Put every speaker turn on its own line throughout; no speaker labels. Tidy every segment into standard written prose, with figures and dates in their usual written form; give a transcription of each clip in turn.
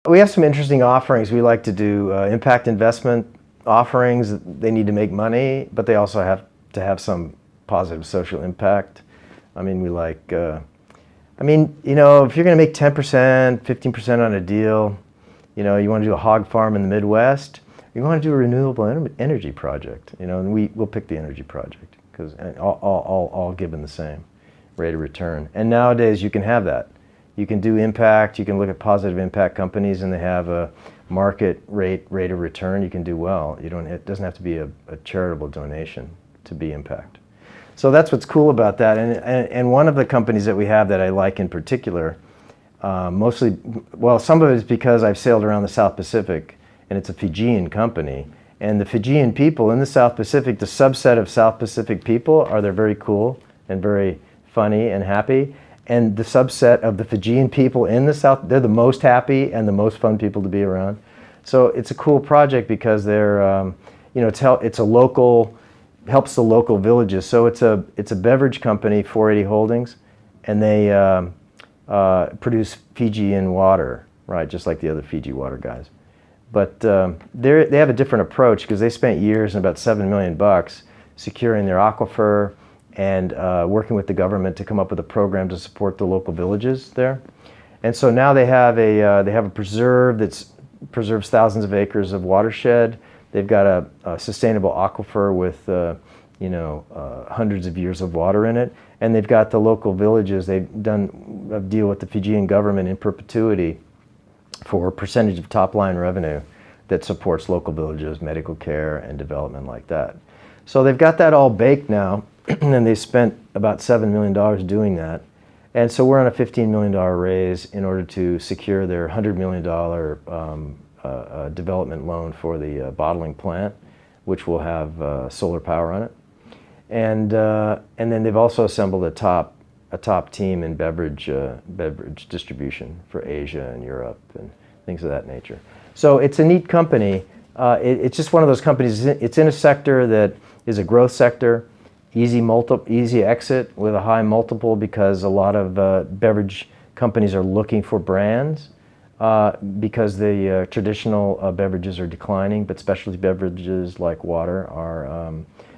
We have some interesting offerings. We like to do impact investment offerings. They need to make money, but they also have to have some positive social impact. I mean, we like, if you're going to make 10%, 15% on a deal, you want to do a hog farm in the Midwest, you want to do a renewable energy project, and we'll pick the energy project because all given the same rate of return. And nowadays you can have that. You can do impact, you can look at positive impact companies and they have a market rate of return. You can do well. It doesn't have to be a charitable donation to be impact. So that's what's cool about that. And one of the companies that we have that I like in particular, some of it is because I've sailed around the South Pacific and it's a Fijian company. And the Fijian people in the South Pacific, the subset of South Pacific people they're very cool and very funny and happy. And the subset of the Fijian people in the South, they're the most happy and the most fun people to be around. So it's a cool project because they're, it's a local, helps the local villages. So it's a beverage company, 480 Holdings, and they produce Fijian water, right, just like the other Fiji water guys. But they have a different approach because they spent years and about $7 million securing their aquifer and working with the government to come up with a program to support the local villages there. And so now they have a preserve that preserves thousands of acres of watershed. They've got a sustainable aquifer with hundreds of years of water in it. And they've got the local villages. They've done a deal with the Fijian government in perpetuity for a percentage of top line revenue that supports local villages, medical care, and development like that. So they've got that all baked now. And they spent about $7 million doing that. And so we're on a $15 million raise in order to secure their $100 million development loan for the bottling plant, which will have solar power on it. And then they've also assembled a top team in beverage distribution for Asia and Europe and things of that nature. So it's a neat company. It's just one of those companies. It's in a sector that is a growth sector. Easy exit with a high multiple because a lot of beverage companies are looking for brands because the traditional beverages are declining, but specialty beverages like water are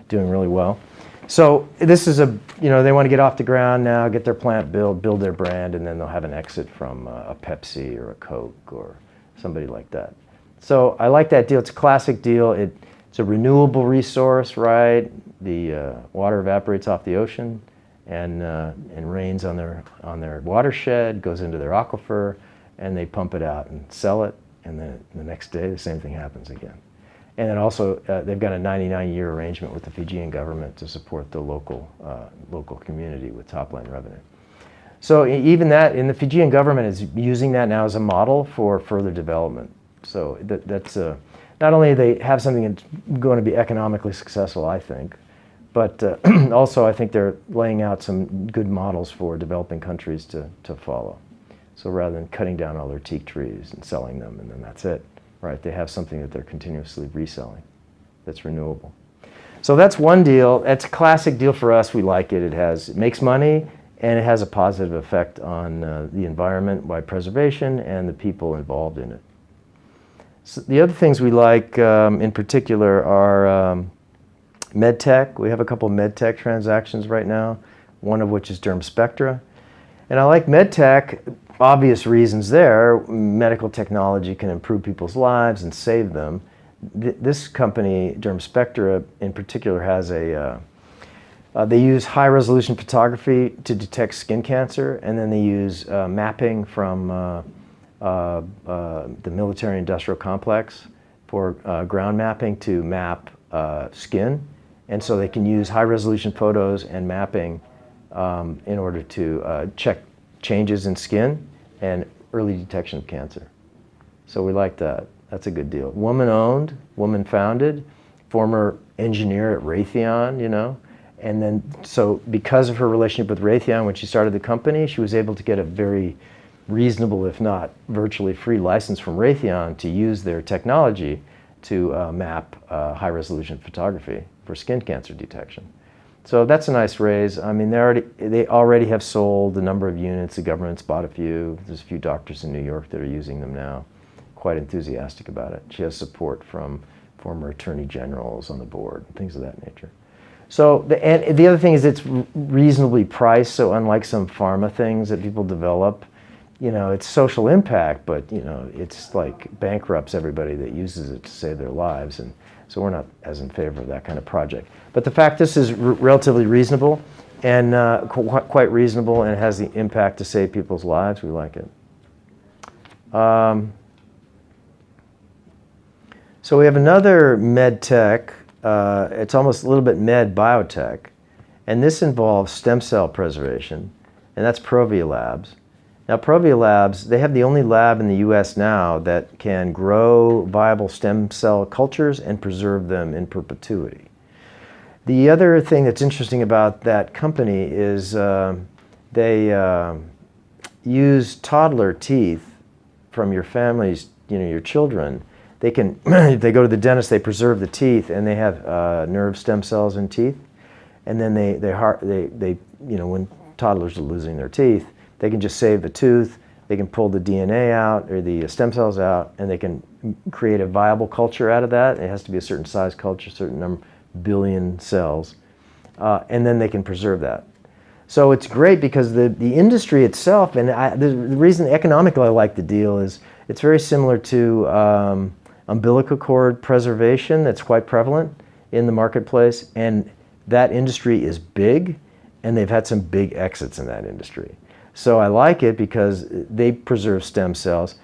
doing really well. So this is they want to get off the ground now, get their plant build their brand, and then they'll have an exit from a Pepsi or a Coke or somebody like that. So I like that deal. It's a classic deal. It's a renewable resource, right? The water evaporates off the ocean and rains on their watershed, goes into their aquifer, and they pump it out and sell it. And then the next day, the same thing happens again. And then also, they've got a 99-year arrangement with the Fijian government to support the local community with top-line revenue. So even that, and the Fijian government is using that now as a model for further development. So that's not only they have something that's going to be economically successful, I think, but also I think they're laying out some good models for developing countries to follow. So rather than cutting down all their teak trees and selling them and then that's it, right? They have something that they're continuously reselling that's renewable. So that's one deal. That's a classic deal for us. We like it. It makes money and it has a positive effect on the environment by preservation and the people involved in it. So the other things we like in particular are Medtech. We have a couple of Medtech transactions right now, one of which is DermSpectra. And I like Medtech, obvious reasons there. Medical technology can improve people's lives and save them. This company, DermSpectra in particular, has they use high-resolution photography to detect skin cancer, and then they use mapping from the military-industrial complex for ground mapping to map skin. And so they can use high-resolution photos and mapping in order to check changes in skin and early detection of cancer. So we like that. That's a good deal. Woman-owned, woman-founded, former engineer at Raytheon, And then, so because of her relationship with Raytheon, when she started the company, she was able to get a very reasonable, if not virtually free license from Raytheon to use their technology to map high-resolution photography for skin cancer detection. So that's a nice raise. I mean, they already have sold a number of units. The government's bought a few. There's a few doctors in New York that are using them now. quite enthusiastic about it. She has support from former attorney generals on the board, things of that nature. So and the other thing is it's reasonably priced, so unlike some pharma things that people develop, it's social impact, but it's like bankrupts everybody that uses it to save their lives, and so we're not as in favor of that kind of project. But the fact this is relatively reasonable and quite reasonable and has the impact to save people's lives, we like it. So we have another Medtech. It's almost a little bit med biotech, and this involves stem cell preservation, and that's Provia Labs. Now Provia Labs, they have the only lab in the US now that can grow viable stem cell cultures and preserve them in perpetuity. The other thing that's interesting about that company is they use toddler teeth from your family's, your children. They can, if they go to the dentist, they preserve the teeth, and they have nerve stem cells in teeth. And then they when toddlers are losing their teeth, they can just save the tooth. They can pull the DNA out or the stem cells out, and they can create a viable culture out of that. It has to be a certain size culture, certain number, billion cells, and then they can preserve that. So it's great because the industry itself, and the reason economically I like the deal is it's very similar to umbilical cord preservation that's quite prevalent in the marketplace, and that industry is big, and they've had some big exits in that industry. So I like it because they preserve stem cells,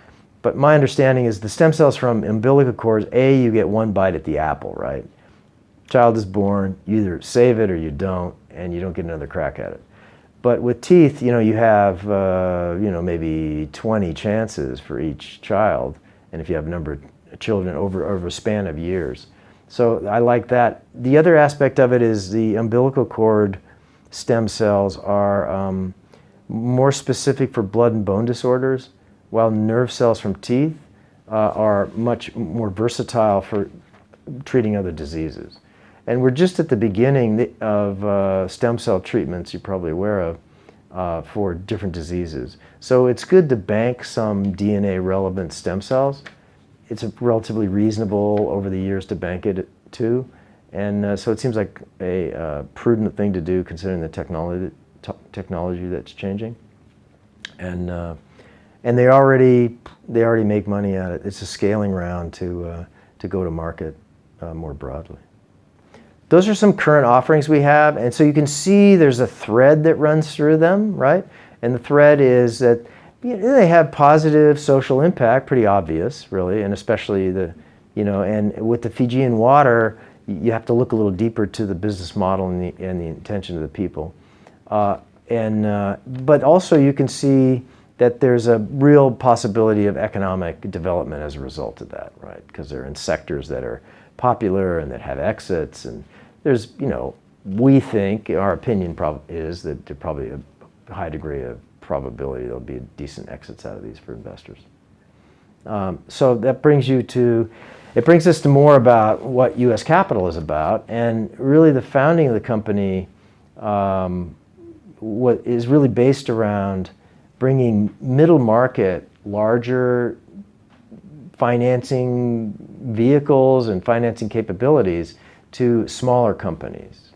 but my understanding is the stem cells from umbilical cords, you get one bite at the apple, right? Child is born, you either save it or you don't, and you don't get another crack at it. But with teeth, you have maybe 20 chances for each child, and if you have a number of children over a span of years. So I like that. The other aspect of it is the umbilical cord stem cells are more specific for blood and bone disorders, while nerve cells from teeth are much more versatile for treating other diseases. And we're just at the beginning of stem cell treatments, you're probably aware of, for different diseases. So it's good to bank some DNA-relevant stem cells. It's relatively reasonable over the years to bank it too. And so it seems like a prudent thing to do considering the technology that's changing. And they already make money at it. It's a scaling round to go to market more broadly. Those are some current offerings we have, and so you can see there's a thread that runs through them, right? And the thread is that they have positive social impact, pretty obvious, really, and especially and with the Fijian water, you have to look a little deeper to the business model and the intention of the people. But also you can see that there's a real possibility of economic development as a result of that, right? Because they're in sectors that are popular and that have exits, and there's, we think, our opinion is that there's probably a high degree of probability there'll be decent exits out of these for investors. So that brings us to more about what U.S. Capital is about, and really the founding of the company what is really based around bringing middle market, larger financing vehicles and financing capabilities to smaller companies.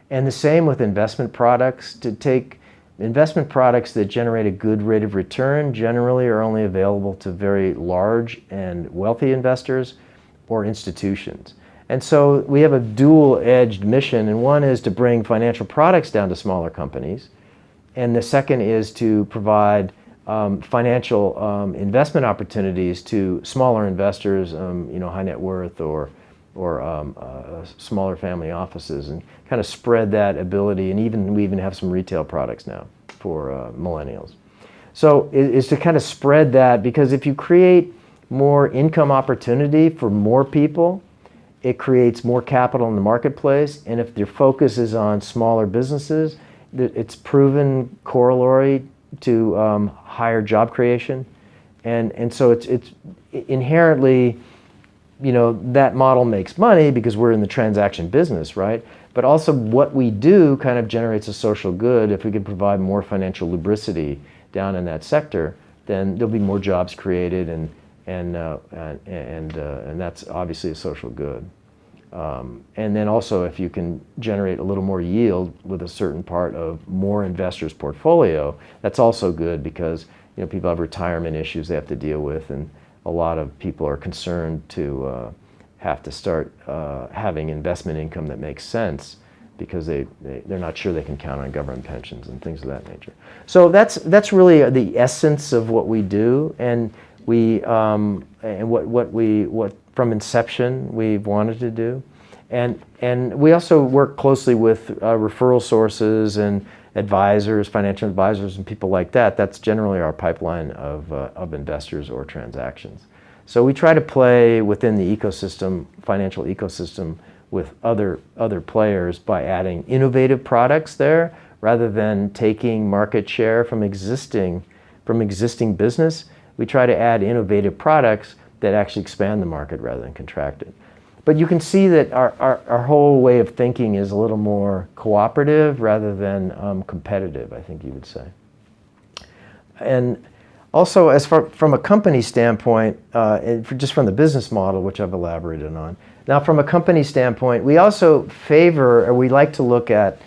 And the same with investment products. To take investment products that generate a good rate of return generally are only available to very large and wealthy investors or institutions. And so we have a dual-edged mission, and one is to bring financial products down to smaller companies, and the second is to provide financial investment opportunities to smaller investors, high net worth or smaller family offices, and kind of spread that ability. And we even have some retail products now for millennials. So is to kind of spread that, because if you create more income opportunity for more people, it creates more capital in the marketplace. And if your focus is on smaller businesses, it's proven corollary to higher job creation. And so it's inherently, that model makes money because we're in the transaction business, right? But also what we do kind of generates a social good. If we can provide more financial lubricity down in that sector, then there'll be more jobs created, and and that's obviously a social good. And then also, if you can generate a little more yield with a certain part of more investors' portfolio, that's also good because people have retirement issues they have to deal with, and a lot of people are concerned to have to start having investment income that makes sense because they're not sure they can count on government pensions and things of that nature. So that's really the essence of what we do, and what from inception we've wanted to do. And we also work closely with referral sources and advisors, financial advisors, and people like that. That's generally our pipeline of investors or transactions. So we try to play within the ecosystem, financial ecosystem, with other players by adding innovative products there, rather than taking market share from existing business. We try to add innovative products that actually expand the market rather than contract it. But you can see that our whole way of thinking is a little more cooperative rather than competitive, I think you would say. And also, from a company standpoint, just from the business model, which I've elaborated on. Now, from a company standpoint, we also favor, or we like to look at,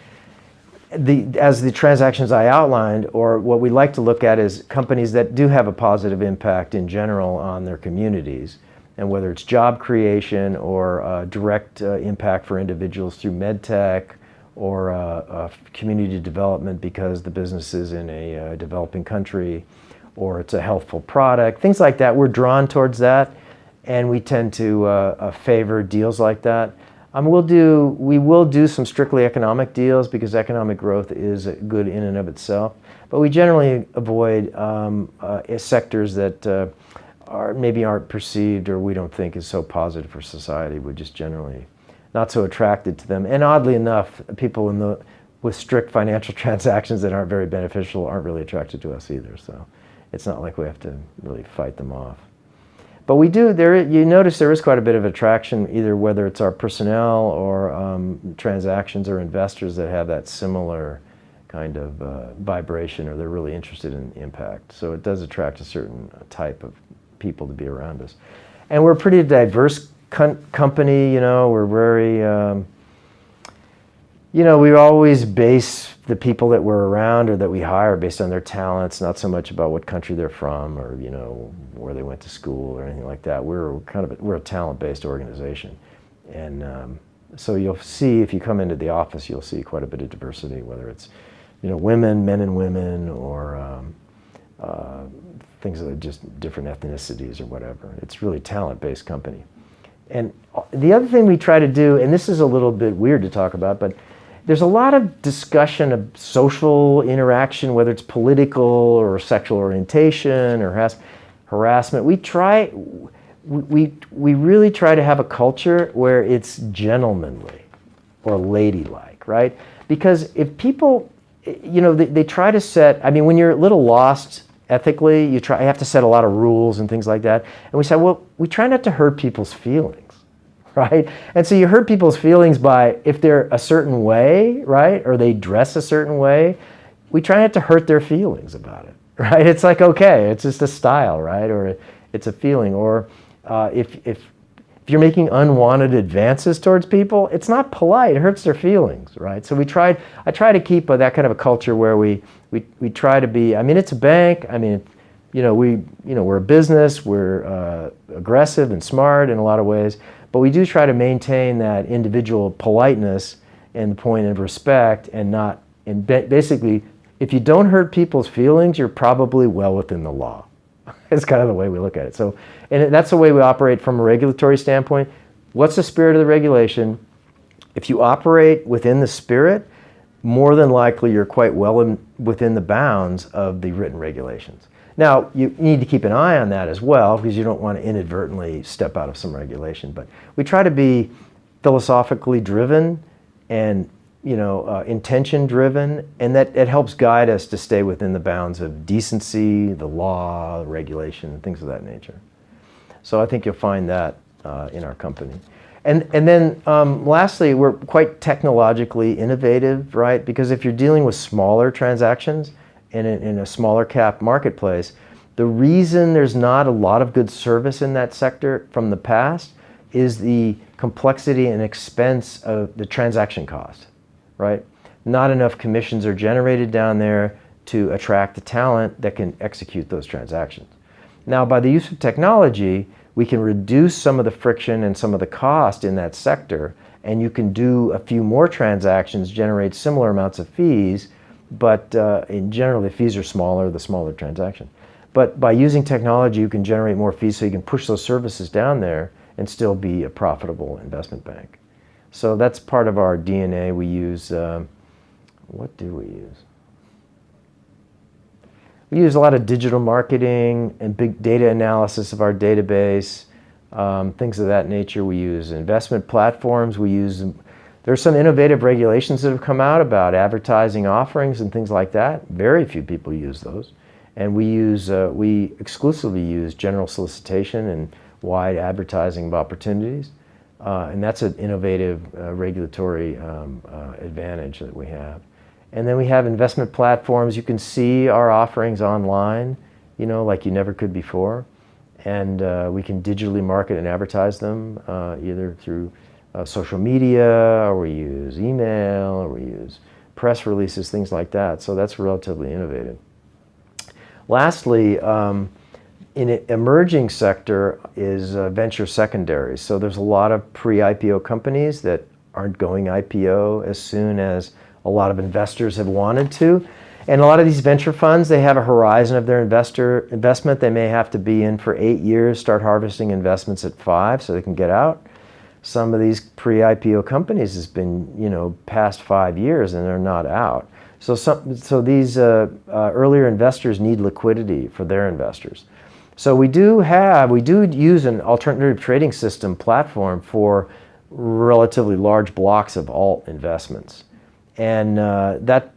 as the transactions I outlined, or what we like to look at is companies that do have a positive impact in general on their communities. And whether it's job creation or direct impact for individuals through Medtech, or community development because the business is in a developing country, or it's a healthful product, things like that. We're drawn towards that, and we tend to favor deals like that. We will do some strictly economic deals because economic growth is good in and of itself, but we generally avoid sectors that maybe aren't perceived or we don't think is so positive for society. We're just generally not so attracted to them. And oddly enough, people with strict financial transactions that aren't very beneficial aren't really attracted to us either. So it's not like we have to really fight them off. But we do, you notice there is quite a bit of attraction, either whether it's our personnel or transactions or investors that have that similar kind of vibration, or they're really interested in impact. So it does attract a certain type of people to be around us. And we're a pretty diverse company, we're very, we always base the people that we're around or that we hire based on their talents, not so much about what country they're from or, where they went to school or anything like that. We're a talent-based organization. And so you'll see, if you come into the office, you'll see quite a bit of diversity, whether it's, women, men and women, or things that are just different ethnicities or whatever. It's really a talent-based company. And the other thing we try to do, and this is a little bit weird to talk about, but there's a lot of discussion of social interaction, whether it's political or sexual orientation or harassment. We really try to have a culture where it's gentlemanly or ladylike, right? Because if people, they try to set, when you're a little lost ethically, you have to set a lot of rules and things like that. And we say, well, we try not to hurt people's feelings. Right? And so you hurt people's feelings by, if they're a certain way, right, or they dress a certain way, we try not to hurt their feelings about it, right? It's like, okay, it's just a style, right, or it's a feeling. Or if you're making unwanted advances towards people, it's not polite, it hurts their feelings, right? So I try to keep that kind of a culture where we try to be, it's a bank, we're a business, we're aggressive and smart in a lot of ways, but we do try to maintain that individual politeness and the point of respect, and basically, if you don't hurt people's feelings, you're probably well within the law. It's kind of the way we look at it. So, and that's the way we operate from a regulatory standpoint. What's the spirit of the regulation? If you operate within the spirit, more than likely you're quite well within the bounds of the written regulations. Now, you need to keep an eye on that as well, because you don't want to inadvertently step out of some regulation. But we try to be philosophically driven and intention driven, and that it helps guide us to stay within the bounds of decency, the law, regulation, and things of that nature. So I think you'll find that in our company. And then lastly, we're quite technologically innovative, right? Because if you're dealing with smaller transactions in a smaller cap marketplace, The reason there's not a lot of good service in that sector from the past is the complexity and expense of the transaction cost, right? Not enough commissions are generated down there to attract the talent that can execute those transactions. Now, by the use of technology, we can reduce some of the friction and some of the cost in that sector, and you can do a few more transactions, generate similar amounts of fees, but in general, the fees are smaller, the smaller transaction. But by using technology, you can generate more fees so you can push those services down there and still be a profitable investment bank. So that's part of our DNA. We use, what do we use? We use a lot of digital marketing and big data analysis of our database, things of that nature. We use investment platforms. There's some innovative regulations that have come out about advertising offerings and things like that. Very few people use those. And we exclusively use general solicitation and wide advertising of opportunities. And that's an innovative regulatory advantage that we have. And then we have investment platforms. You can see our offerings online, like you never could before. And we can digitally market and advertise them either through social media, or we use email, or we use press releases, things like that. So that's relatively innovative. Lastly, in an emerging sector is venture secondaries. So there's a lot of pre-IPO companies that aren't going IPO as soon as a lot of investors have wanted to. And a lot of these venture funds, they have a horizon of their investment. They may have to be in for 8 years, start harvesting investments at 5 so they can get out. Some of these pre-IPO companies has been, past 5 years and they're not out. So these earlier investors need liquidity for their investors. So we do use an alternative trading system platform for relatively large blocks of alt investments. And that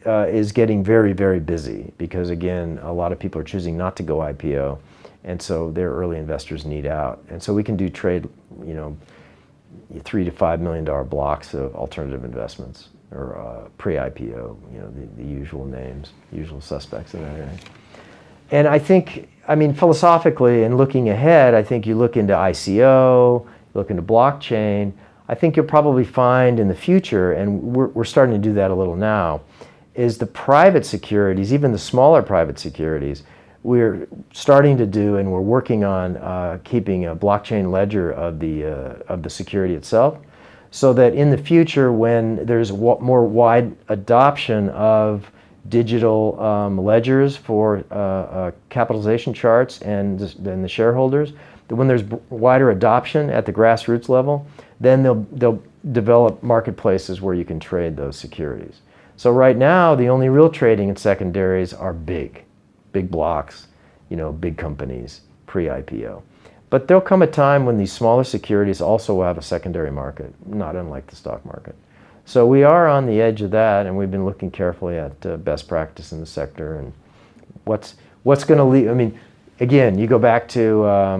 is getting very, very busy because, again, a lot of people are choosing not to go IPO, and so their early investors need out. And so we can do trade, $3 to $5 million blocks of alternative investments or pre-IPO, the usual names, usual suspects in that area. And I think, philosophically and looking ahead, I think you look into ICO, look into blockchain. I think you'll probably find in the future, and we're starting to do that a little now, is the private securities, even the smaller private securities, we're starting to do, and we're working on keeping a blockchain ledger of the security itself, so that in the future, when there's more wide adoption of digital ledgers for capitalization charts and the shareholders, that when there's wider adoption at the grassroots level, then they'll develop marketplaces where you can trade those securities. So right now, the only real trading in secondaries are big blocks, big companies, pre-IPO. But there'll come a time when these smaller securities also will have a secondary market, not unlike the stock market. So we are on the edge of that, and we've been looking carefully at best practice in the sector and what's going to lead. Again, you go back to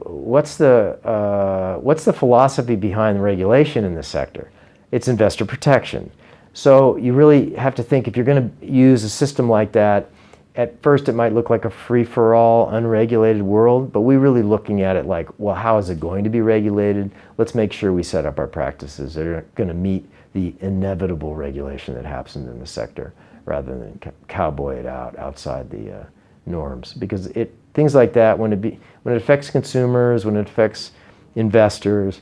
what's the philosophy behind the regulation in this sector? It's investor protection. So you really have to think, if you're going to use a system like that, at first it might look like a free-for-all, unregulated world, but we're really looking at it like, well, how is it going to be regulated? Let's make sure we set up our practices that are going to meet the inevitable regulation that happens in the sector, rather than cowboy it outside the norms. Because things like that, when it affects consumers, when it affects investors,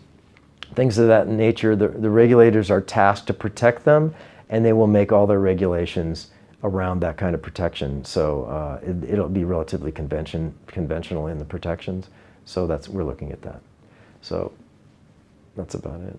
things of that nature, the regulators are tasked to protect them, and they will make all their regulations around that kind of protection. So it'll be relatively conventional in the protections. So we're looking at that. So that's about it.